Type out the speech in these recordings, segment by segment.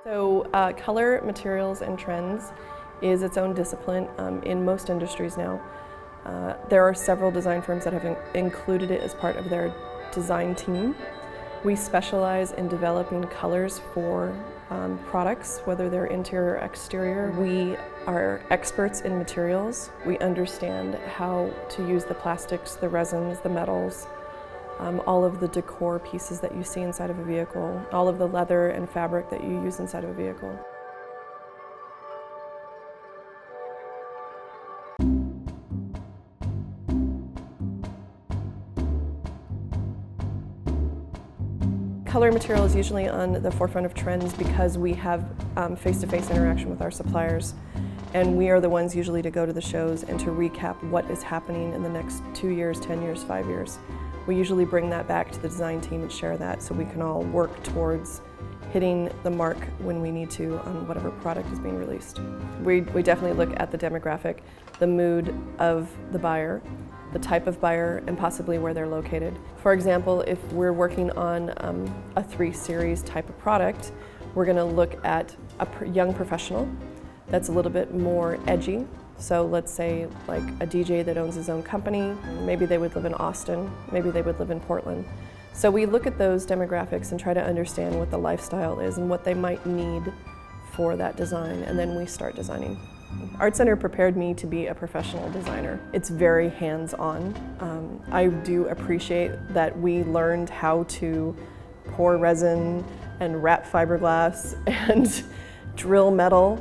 So color, materials, and trends is its own discipline in most industries now. There are several design firms that have included it as part of their design team. We specialize in developing colors for products, whether they're interior or exterior. We are experts in materials. We understand how to use the plastics, the resins, the metals, all of the decor pieces that you see inside of a vehicle, all of the leather and fabric that you use inside of a vehicle. Color material is usually on the forefront of trends because we have face-to-face interaction with our suppliers, and we are the ones usually to go to the shows and to recap what is happening in the next 2 years, 10 years, 5 years. We usually bring that back to the design team and share that so we can all work towards hitting the mark when we need to on whatever product is being released. We definitely look at the demographic, the mood of the buyer, the type of buyer, and possibly where they're located. For example, if we're working on a 3 Series type of product, we're going to look at a young professional that's a little bit more edgy. So let's say like a DJ that owns his own company, maybe they would live in Austin, maybe they would live in Portland. So we look at those demographics and try to understand what the lifestyle is and what they might need for that design, and then we start designing. ArtCenter prepared me to be a professional designer. It's very hands-on. I do appreciate that we learned how to pour resin and wrap fiberglass and drill metal,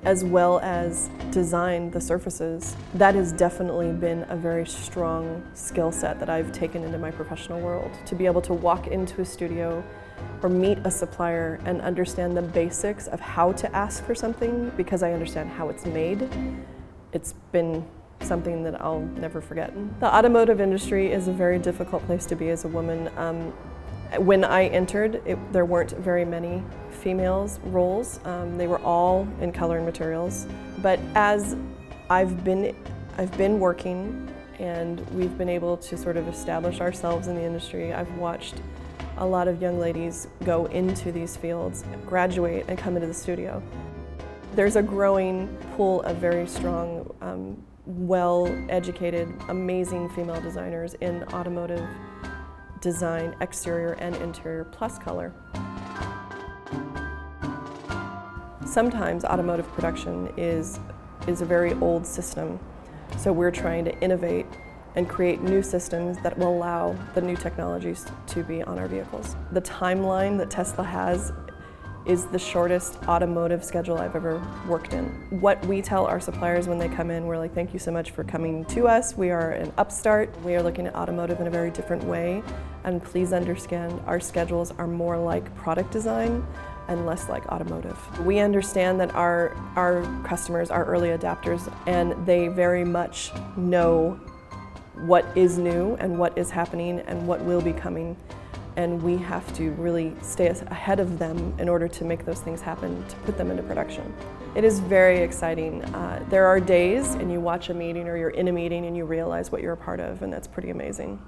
as well as design the surfaces. That has definitely been a very strong skill set that I've taken into my professional world. To be able to walk into a studio or meet a supplier and understand the basics of how to ask for something because I understand how it's made, it's been something that I'll never forget. The automotive industry is a very difficult place to be as a woman. When I entered, there weren't very many females roles. They were all in color and materials. But as I've been working and we've been able to sort of establish ourselves in the industry, I've watched a lot of young ladies go into these fields, graduate, and come into the studio. There's a growing pool of very strong, well-educated, amazing female designers in automotive design, exterior and interior, plus color. Sometimes automotive production is a very old system, so we're trying to innovate and create new systems that will allow the new technologies to be on our vehicles. The timeline that Tesla has is the shortest automotive schedule I've ever worked in. What we tell our suppliers when they come in, we're like, thank you so much for coming to us. We are an upstart. We are looking at automotive in a very different way, and please understand our schedules are more like product design and less like automotive. We understand that our customers are early adapters, and they very much know what is new and what is happening and what will be coming, and we have to really stay ahead of them in order to make those things happen, to put them into production. It is very exciting. There are days and you watch a meeting or you're in a meeting and you realize what you're a part of, and that's pretty amazing.